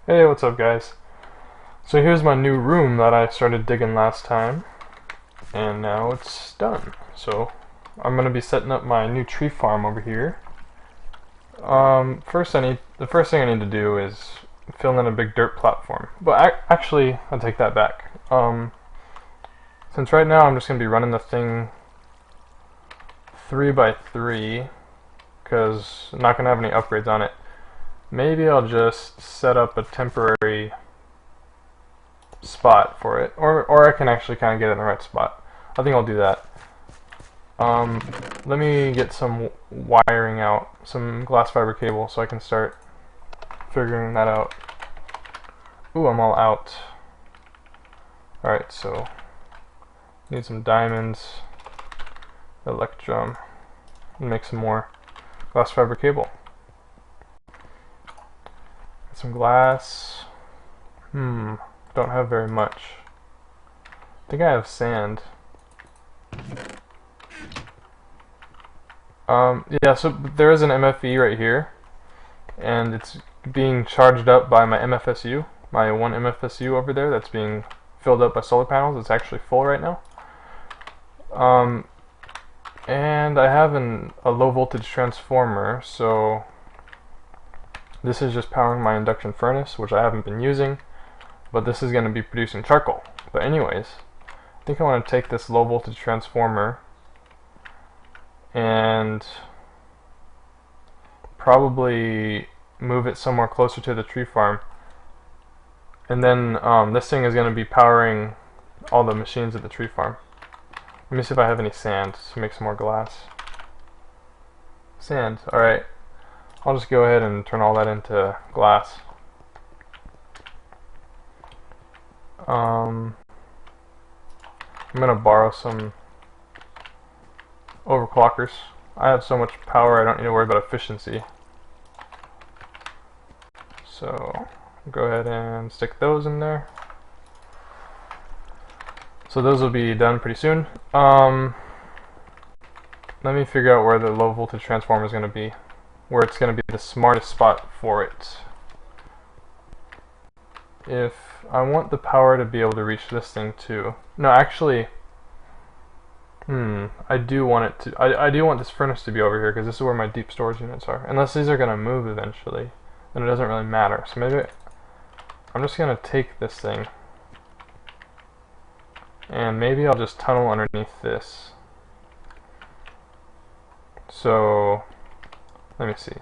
Hey, what's up guys? So here's my new room that I started digging last time, and now it's done. So I'm gonna be setting up my new tree farm over here. The first thing I need to do is fill in a big dirt platform. But actually, I'll take that back. Since right now I'm just gonna be running the thing 3 by 3, because I'm not gonna have any upgrades on it. Maybe I'll just set up a temporary spot for it, or I can actually kind of get it in the right spot. I think I'll do that. Let me get some wiring out, some glass fiber cable, so I can start figuring that out. Ooh, I'm all out. Alright, so need some diamonds, electrum, and make some more glass fiber cable. Get some glass. Don't have very much. I think I have sand. Yeah, so there is an MFE right here, and it's being charged up by my MFSU, my one MFSU over there that's being filled up by solar panels. It's actually full right now. And I have a low voltage transformer, so this is just powering my induction furnace, which I haven't been using, but this is going to be producing charcoal. But anyways, I think I want to take this low voltage transformer and probably move it somewhere closer to the tree farm, and then this thing is going to be powering all the machines at the tree farm. Let me see if I have any sand to make some more glass. Sand, alright. I'll just go ahead and turn all that into glass. I'm gonna borrow some overclockers. I have so much power I don't need to worry about efficiency. So go ahead and stick those in there. So those will be done pretty soon. Let me figure out where the low voltage transformer is going to be, where it's going to be the smartest spot for it. If I want the power to be able to reach this thing too. No, actually, I do want it to. I do want this furnace to be over here, because this is where my deep storage units are. Unless these are going to move eventually, then it doesn't really matter. So maybe I'm just going to take this thing, and maybe I'll just tunnel underneath this. So let me see.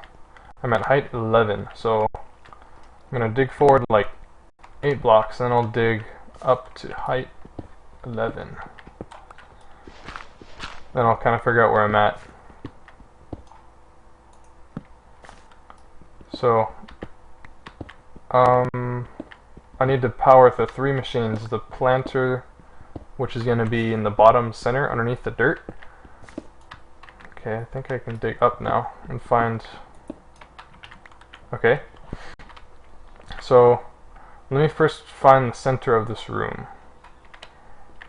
I'm at height 11, so I'm going to dig forward like 8 blocks, and then I'll dig up to height 11. Then I'll kind of figure out where I'm at. So I need to power the 3 machines. The planter, which is going to be in the bottom center underneath the dirt. Okay, I think I can dig up now and find... Okay. So let me first find the center of this room.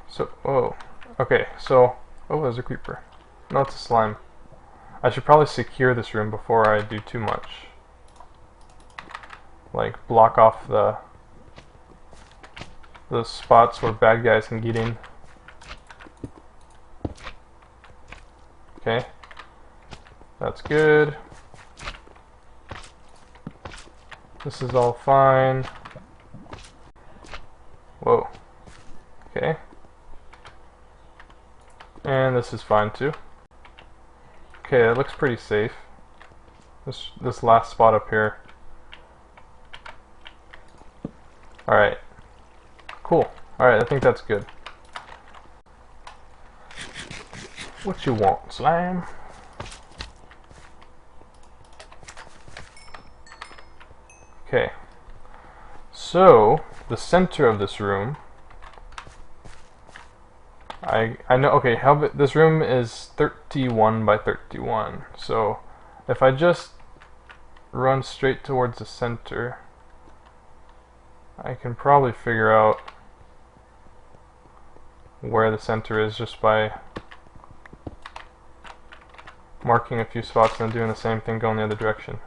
So, whoa. Okay, so... Oh, there's a creeper. No, it's a slime. I should probably secure this room before I do too much. Like, block off the spots where bad guys can get in. Okay. That's good. This is all fine. Whoa. Okay. And this is fine too. Okay, that looks pretty safe. This last spot up here. Alright. Cool. Alright, I think that's good. What you want, slime? Okay. So, the center of this room, I know, okay, this room is 31 by 31, so if I just run straight towards the center, I can probably figure out where the center is just by marking a few spots and then doing the same thing going the other direction.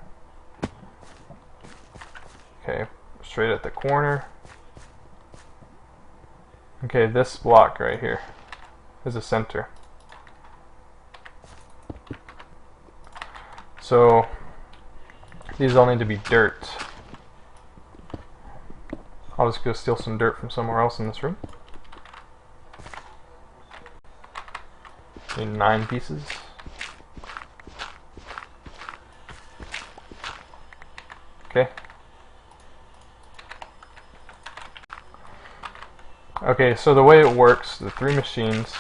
Okay, straight at the corner. Okay, this block right here is the center. So these all need to be dirt. I'll just go steal some dirt from somewhere else in this room. Need 9 pieces. Okay. Okay, so the way it works, the 3 machines,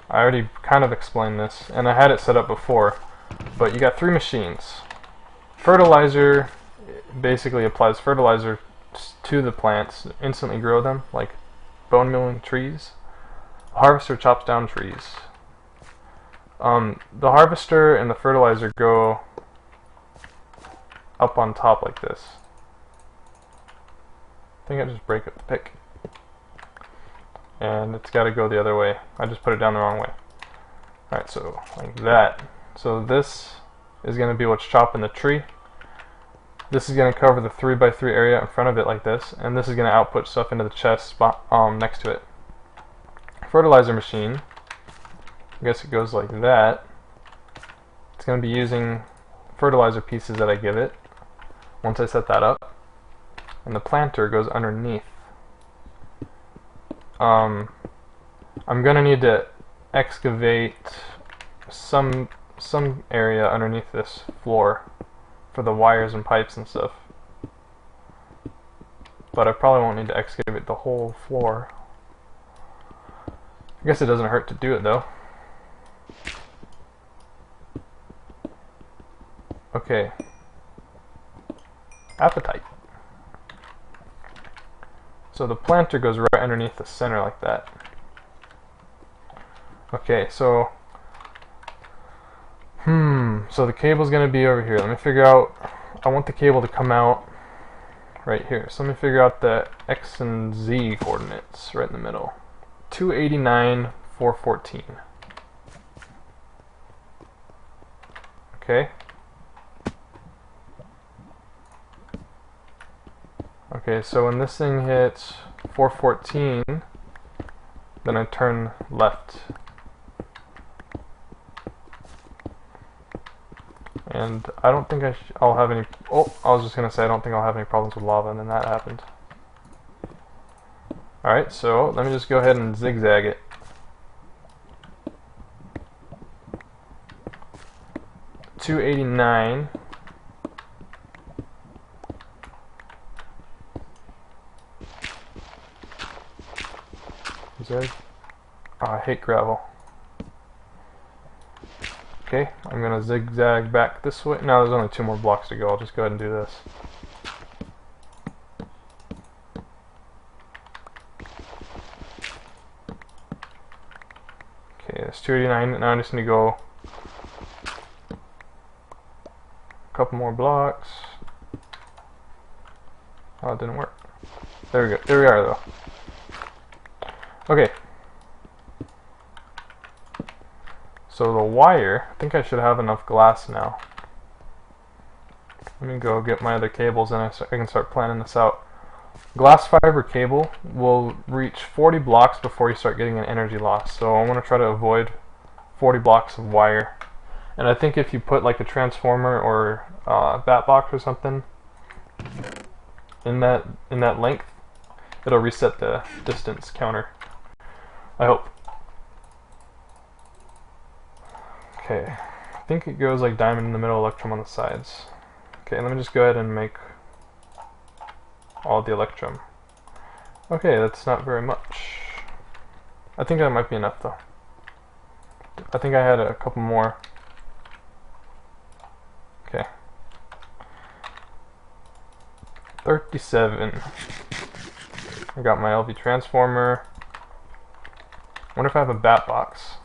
I already kind of explained this, and I had it set up before, but you got 3 machines. Fertilizer basically applies fertilizer to the plants, instantly grow them, like bone milling trees. The harvester chops down trees. The harvester and the fertilizer go up on top like this. I think I just break up the pick. And it's got to go the other way. I just put it down the wrong way. Alright, so like that. So this is going to be what's chopping the tree. This is going to cover the 3x3 area in front of it like this, and this is going to output stuff into the chest spot next to it. Fertilizer machine, I guess it goes like that. It's going to be using fertilizer pieces that I give it once I set that up, and the planter goes underneath. I'm going to need to excavate some area underneath this floor for the wires and pipes and stuff, but I probably won't need to excavate the whole floor. I guess it doesn't hurt to do it though. Okay. Appetite. So the planter goes right underneath the center like that. Okay, so so the cable's gonna be over here. Let me figure out, I want the cable to come out right here. So let me figure out the X and Z coordinates right in the middle. 289, 414. Okay. Okay, so when this thing hits 414, then I turn left. And I don't think I'll have any... Oh, I was just going to say I don't think I'll have any problems with lava, and then that happened. Alright, so let me just go ahead and zigzag it. $289. Zigzag. Oh, I hate gravel. Okay, I'm gonna zigzag back this way. Now there's only 2 more blocks to go. I'll just go ahead and do this. Okay, that's 289. Now I just need to go a couple more blocks. Oh, it didn't work. There we go. There we are, though. Okay. So the wire, I think I should have enough glass now. Let me go get my other cables and I can start planning this out. Glass fiber cable will reach 40 blocks before you start getting an energy loss. So I want to try to avoid 40 blocks of wire. And I think if you put like a transformer or bat box or something in that length, it'll reset the distance counter. I hope. Okay, I think it goes like diamond in the middle, electrum on the sides. Okay, let me just go ahead and make all the electrum. Okay, that's not very much. I think that might be enough though. I think I had a couple more. Okay. 37. I got my LV transformer. I wonder if I have a bat box.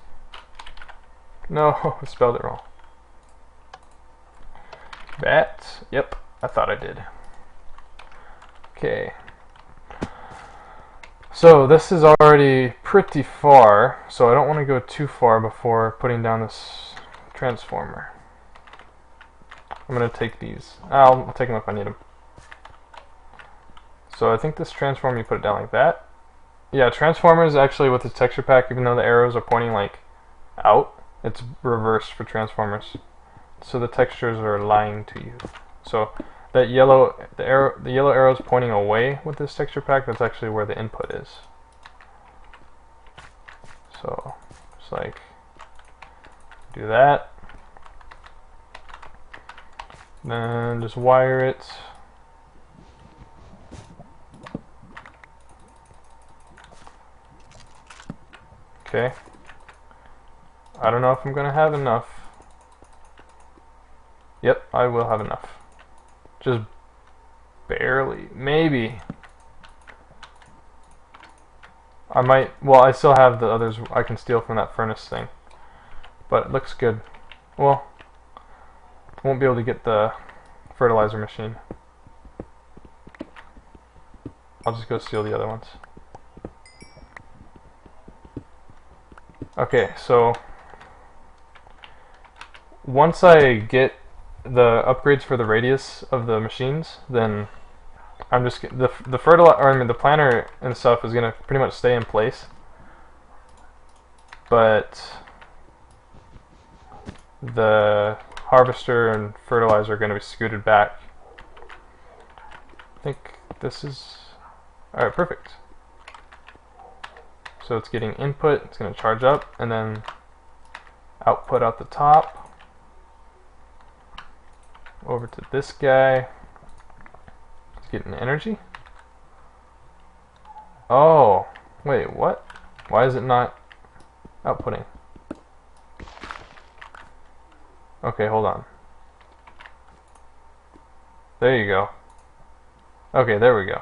No, I spelled it wrong. Bat. Yep, I thought I did. Okay. So this is already pretty far, so I don't want to go too far before putting down this transformer. I'm going to take these. I'll take them if I need them. So I think this transform, you put it down like that. Yeah, transformers actually with this texture pack, even though the arrows are pointing like out, it's reversed for transformers. So the textures are lying to you. So that yellow, the yellow arrow is pointing away with this texture pack. That's actually where the input is. So just like do that. Then just wire it. Okay. I don't know if I'm gonna have enough. Yep, I will have enough. Just barely. Maybe. I might, well, I still have the others I can steal from that furnace thing. But it looks good. Well, won't be able to get the fertilizer machine. I'll just go steal the other ones. Okay, so once I get the upgrades for the radius of the machines, then I'm just the fertilizer, or I mean the planter and stuff is gonna pretty much stay in place, but the harvester and fertilizer are gonna be scooted back. I think this is alright, perfect. So it's getting input, it's gonna charge up, and then output out the top. Over to this guy. It's getting energy. Oh, wait, what? Why is it not outputting? Okay, hold on. There you go. Okay, there we go.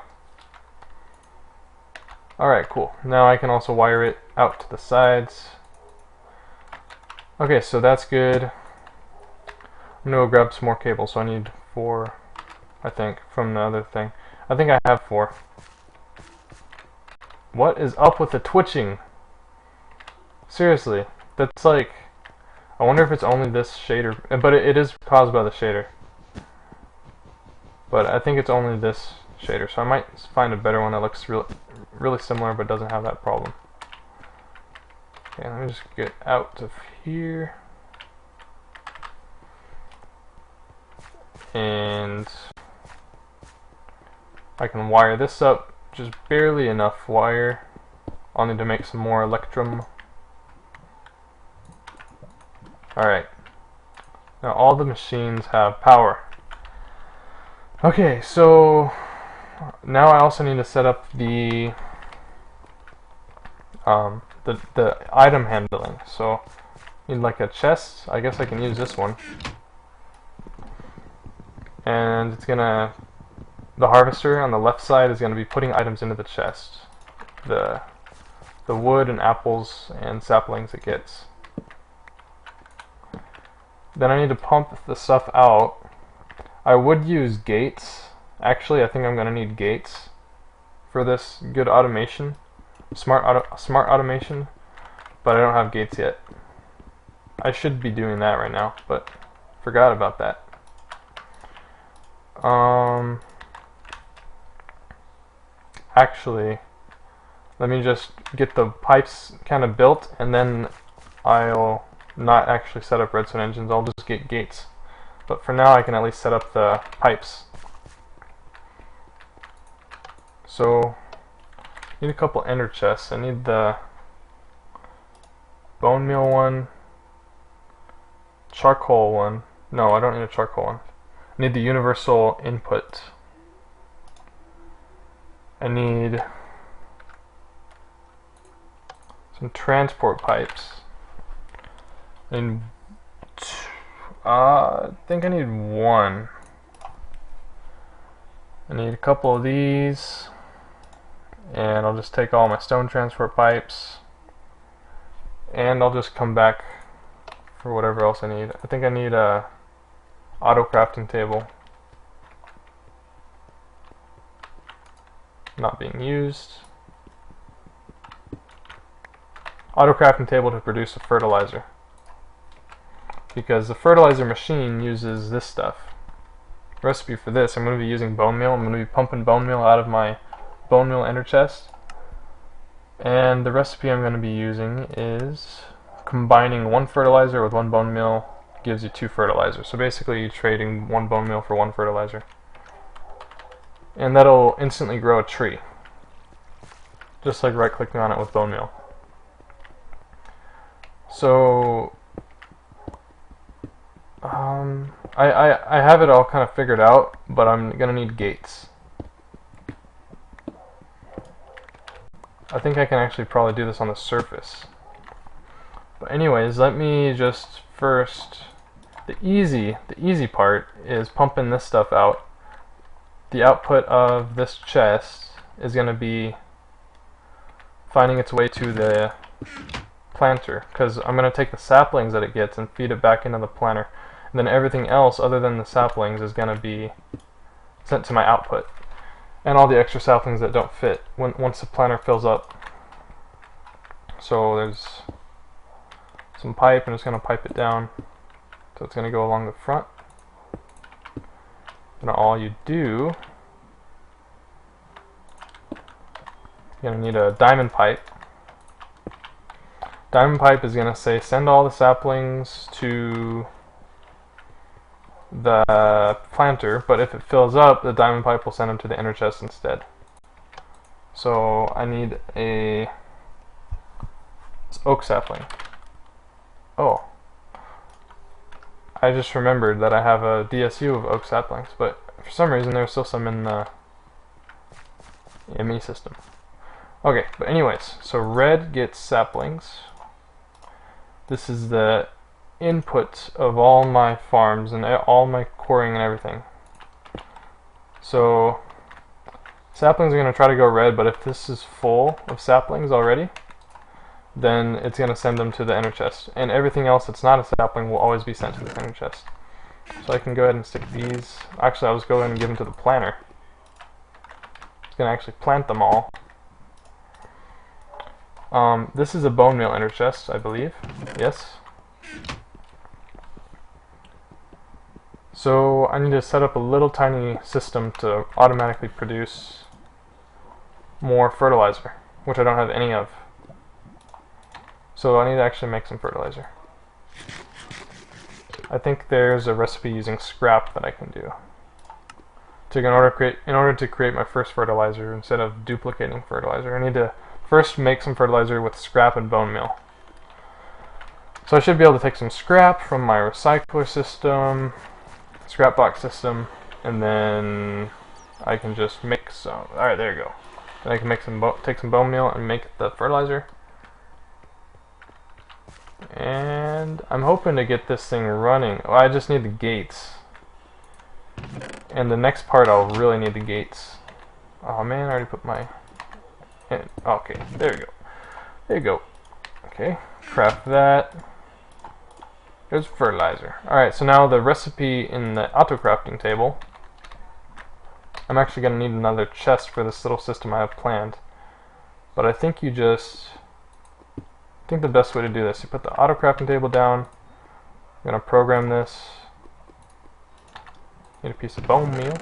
Alright, cool. Now I can also wire it out to the sides. Okay, so that's good. I'm gonna go grab some more cable, so I need 4, I think, from the other thing. I think I have 4. What is up with the twitching? Seriously, that's like, I wonder if it's only this shader, but it is caused by the shader. But I think it's only this shader, so I might find a better one that looks really similar but doesn't have that problem. Okay, let me just get out of here. And I can wire this up, just barely enough wire. I'll need to make some more electrum. Alright, now all the machines have power. Okay, so now I also need to set up the item handling. So need like a chest. I guess I can use this one. And it's gonna, the harvester on the left side is gonna be putting items into the chest. The wood and apples and saplings it gets. Then I need to pump the stuff out. I would use gates. Actually, I think I'm gonna need gates for this good automation, smart automation. But I don't have gates yet. I should be doing that right now, but forgot about that. Actually, let me just get the pipes kind of built, and then I'll not actually set up redstone engines. I'll just get gates. But for now, I can at least set up the pipes. So, I need a couple ender chests. I need the bone meal one, charcoal one. No, I don't need a charcoal one. I need the universal input. I need some transport pipes. And I think I need 1. I need a couple of these, and I'll just take all my stone transport pipes, and I'll just come back for whatever else I need. I think I need a auto crafting table. Not being used. Auto crafting table to produce a fertilizer, because the fertilizer machine uses this stuff. recipe for this, I'm going to be using bone meal. I'm going to be pumping bone meal out of my bone meal ender chest. And the recipe I'm going to be using is combining 1 fertilizer with 1 bone meal gives you 2 fertilizers. So basically you're trading 1 bone meal for 1 fertilizer. And that'll instantly grow a tree. Just like right clicking on it with bone meal. So I have it all kind of figured out, but I'm gonna need gates. I think I can actually probably do this on the surface. But anyways, let me just first, the easy part is pumping this stuff out. The output of this chest is going to be finding its way to the planter, because I'm going to take the saplings that it gets and feed it back into the planter. And then everything else other than the saplings is going to be sent to my output. And all the extra saplings that don't fit once the planter fills up. So there's some pipe, and it's going to pipe it down. So it's going to go along the front. And all you do, you're going to need a diamond pipe. Diamond pipe is going to say send all the saplings to the planter, but if it fills up, the diamond pipe will send them to the inner chest instead. So I need a oak sapling. Oh, I just remembered that I have a DSU of oak saplings, but for some reason there's still some in the ME system. Okay, but anyways, so red gets saplings. This is the input of all my farms and all my quarrying and everything. So saplings are going to try to go red, but if this is full of saplings already, then it's going to send them to the inner chest. And everything else that's not a sapling will always be sent to the inner chest. So I can go ahead and stick these. Actually, I'll just go ahead and give them to the planter. It's going to actually plant them all. This is a bone meal inner chest, I believe. Yes. So I need to set up a little tiny system to automatically produce more fertilizer, which I don't have any of. So I need to actually make some fertilizer. I think there's a recipe using scrap that I can do. So in order to create my first fertilizer, instead of duplicating fertilizer, I need to first make some fertilizer with scrap and bone meal. So I should be able to take some scrap from my recycler system, scrap box system, and then I can just make some. Alright, there you go. Then I can make some take some bone meal and make the fertilizer. And I'm hoping to get this thing running. Oh, I just need the gates. And the next part I'll really need the gates. Oh man, I already put my... Okay, there we go. There you go. Okay, craft that. There's fertilizer. Alright, so now the recipe in the auto-crafting table. I'm actually going to need another chest for this little system I have planned. But I think you just... I think the best way to do this, you put the auto-crafting table down. I'm going to program this. Need a piece of bone meal.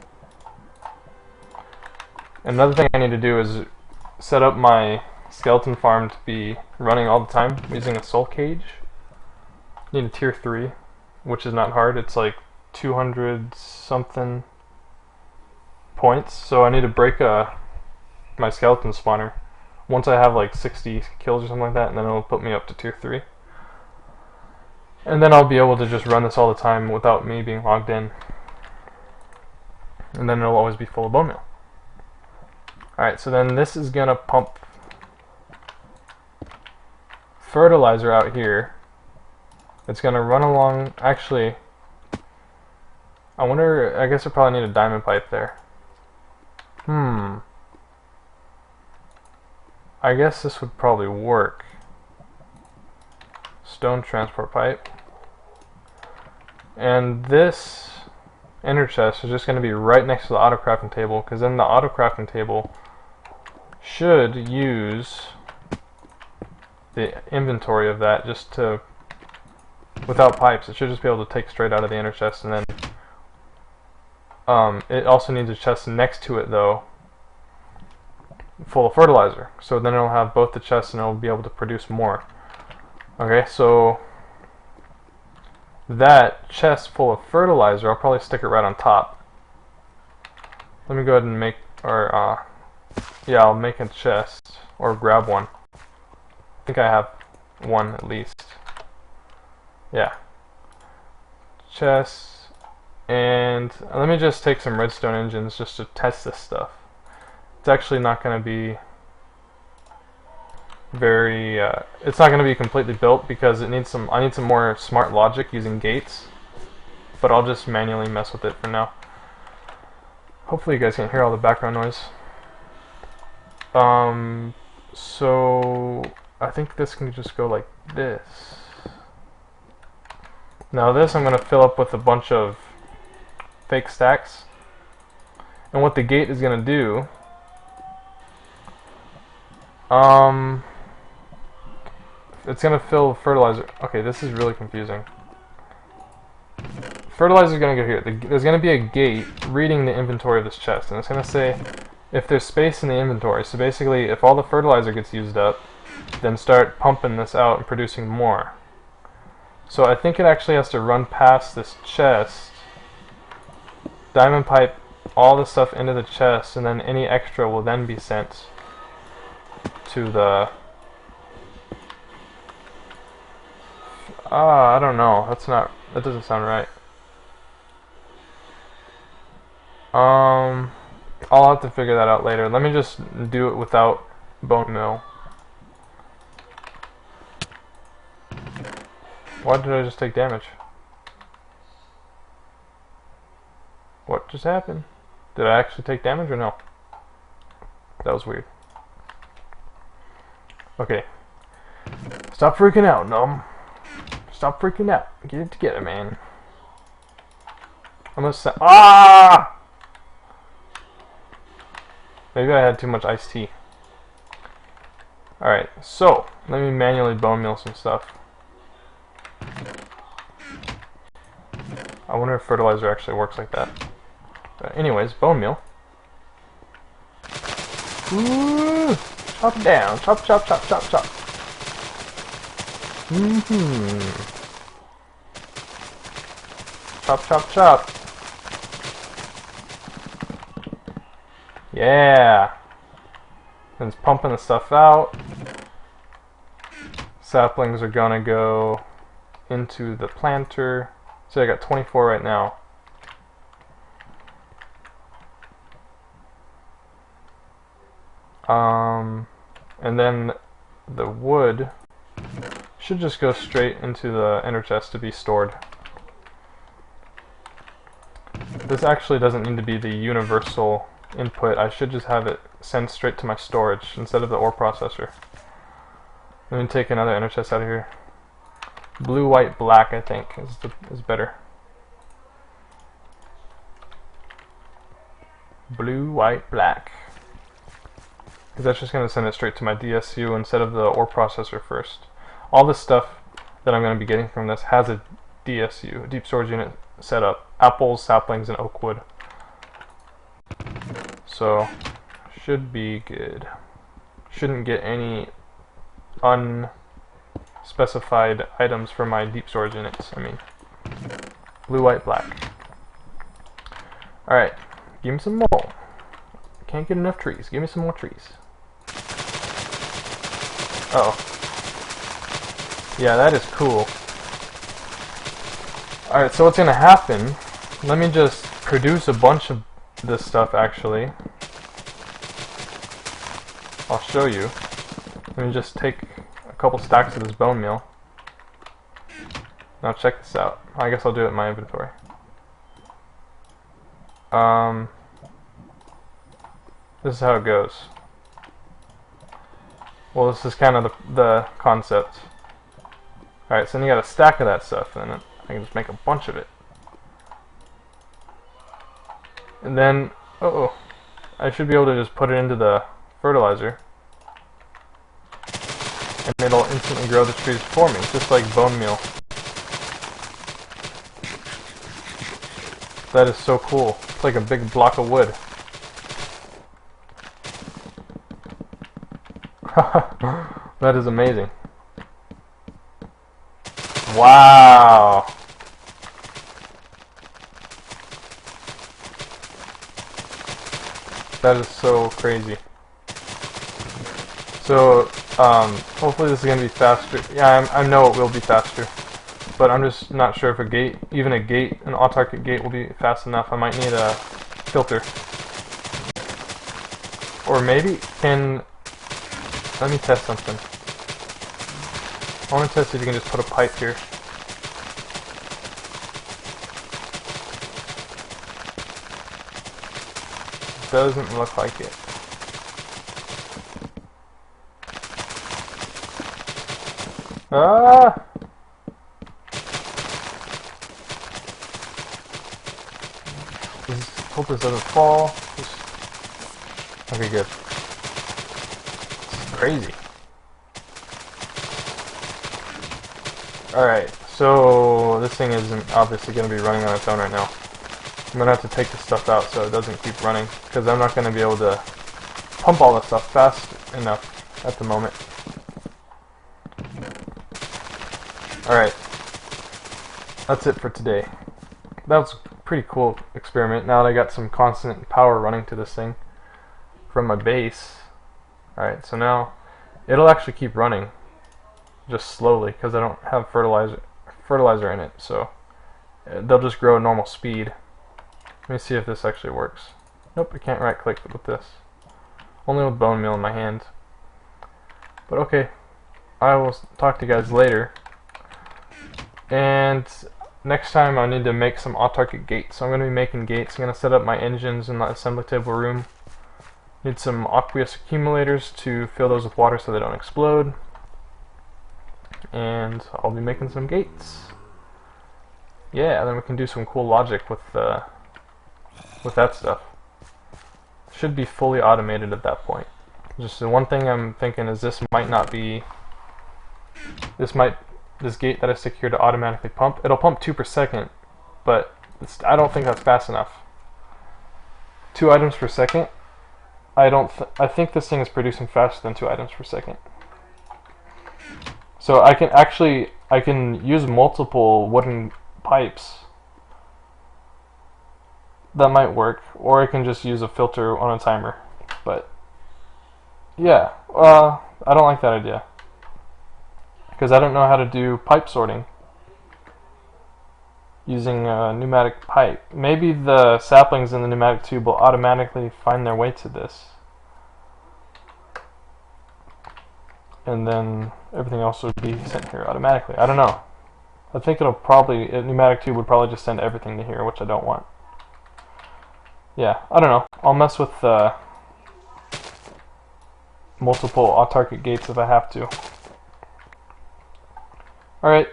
Another thing I need to do is set up my skeleton farm to be running all the time using a soul cage. Need a tier 3, which is not hard. It's like 200 something points. So I need to break my skeleton spawner once I have like 60 kills or something like that, and then it'll put me up to tier 3. And then I'll be able to just run this all the time without me being logged in. And then it'll always be full of bone meal. Alright, so then this is gonna pump fertilizer out here. It's gonna run along. Actually, I wonder, I guess I probably need a diamond pipe there. I guess this would probably work. Stone transport pipe. And this inner chest is just going to be right next to the auto crafting table, because then the auto crafting table should use the inventory of that just to, without pipes, it should just be able to take straight out of the inner chest and then It also needs a chest next to it though, full of fertilizer. So then it'll have both the chests and it'll be able to produce more. Okay, so that chest full of fertilizer, I'll probably stick it right on top. Let me go ahead and make, or yeah, I'll make a chest, or grab one. I think I have one at least. Yeah. Chest. And let me just take some redstone engines just to test this stuff. It's actually not going to be very, it's not going to be completely built because it needs I need some more smart logic using gates. But I'll just manually mess with it for now. Hopefully you guys can't hear all the background noise. So I think this can just go like this. Now this I'm going to fill up with a bunch of fake stacks, and what the gate is going to do, it's going to fill fertilizer. Okay, this is really confusing. Fertilizer is going to go here. There's going to be a gate reading the inventory of this chest, and it's going to say if there's space in the inventory. So basically, if all the fertilizer gets used up, then start pumping this out and producing more. So I think it actually has to run past this chest, diamond pipe all the stuff into the chest, and then any extra will then be sent to the I don't know, that doesn't sound right. I'll have to figure that out later. Let me just do it without bone meal. Why did I just take damage? What just happened? Did I actually take damage or no? That was weird. Okay. Stop freaking out, Num. Stop freaking out. Get it together, man. I'm gonna ah! Maybe I had too much iced tea. Alright, so let me manually bone meal some stuff. I wonder if fertilizer actually works like that. But anyways, bone meal. Ooh, chop it down. Chop, chop, chop, chop, chop. Chop, chop, chop. Yeah. And it's pumping the stuff out. Saplings are gonna go into the planter. So I got 24 right now. And then the wood should just go straight into the ender chest to be stored. This actually doesn't need to be the universal input. I should just have it send straight to my storage instead of the ore processor. Let me take another ender chest out of here. Blue, white, black, I think is better. Blue, white, black. Because that's just going to send it straight to my DSU instead of the ore processor first. All this stuff that I'm going to be getting from this has a DSU, a deep storage unit, set up. Apples, saplings, and oak wood. So, should be good. Shouldn't get any unspecified items for my deep storage units. I mean, blue, white, black. Alright, give me some more. Can't get enough trees. Give me some more trees. Oh. Yeah, that is cool. Alright, so what's gonna happen, let me just produce a bunch of this stuff actually. I'll show you. Let me just take a couple stacks of this bone meal. Now check this out. I guess I'll do it in my inventory. This is how it goes. Well, this is kind of the concept. Alright, so then you got a stack of that stuff, and then I can just make a bunch of it. And then, I should be able to just put it into the fertilizer. And it'll instantly grow the trees for me, just like bone meal. That is so cool. It's like a big block of wood. That is amazing. Wow. That is so crazy. So, hopefully this is going to be faster. Yeah, I know it will be faster. But I'm just not sure if a gate, even a gate, an autarkic gate will be fast enough. I might need a filter. Or maybe let me test something. I want to test if you can just put a pipe here. Doesn't look like it. Ah! Hope this doesn't fall. Okay, good. This is crazy. Alright, so this thing isn't obviously going to be running on its own right now. I'm going to have to take this stuff out so it doesn't keep running, because I'm not going to be able to pump all this stuff fast enough at the moment. Alright, that's it for today. That was a pretty cool experiment. Now that I got some constant power running to this thing from my base. Alright, so now it'll actually keep running, just slowly, because I don't have fertilizer in it, so they'll just grow at normal speed. Let me see if this actually works. Nope, I can't right click with this. Only with bone meal in my hand. But okay, I will talk to you guys later. And next time I need to make some autarkic gates. So I'm going to be making gates. I'm going to set up my engines in the assembly table room. Need some aqueous accumulators to fill those with water so they don't explode. And I'll be making some gates. Yeah, then we can do some cool logic with that stuff. Should be fully automated at that point. Just the one thing I'm thinking is this gate that I stick here to automatically pump. It'll pump 2 per second, but I don't think that's fast enough. 2 items per second. I think this thing is producing faster than 2 items per second. So I can use multiple wooden pipes. That might work, or I can just use a filter on a timer. But yeah, I don't like that idea, because I don't know how to do pipe sorting using a pneumatic pipe. Maybe the saplings in the pneumatic tube will automatically find their way to this, and then everything else would be sent here automatically. I don't know. I think a pneumatic tube would probably just send everything to here, which I don't want. Yeah, I don't know. I'll mess with multiple autarkic gates if I have to. Alright,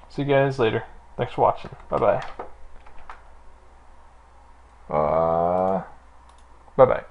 see you guys later. Thanks for watching. Bye-bye. Bye-bye.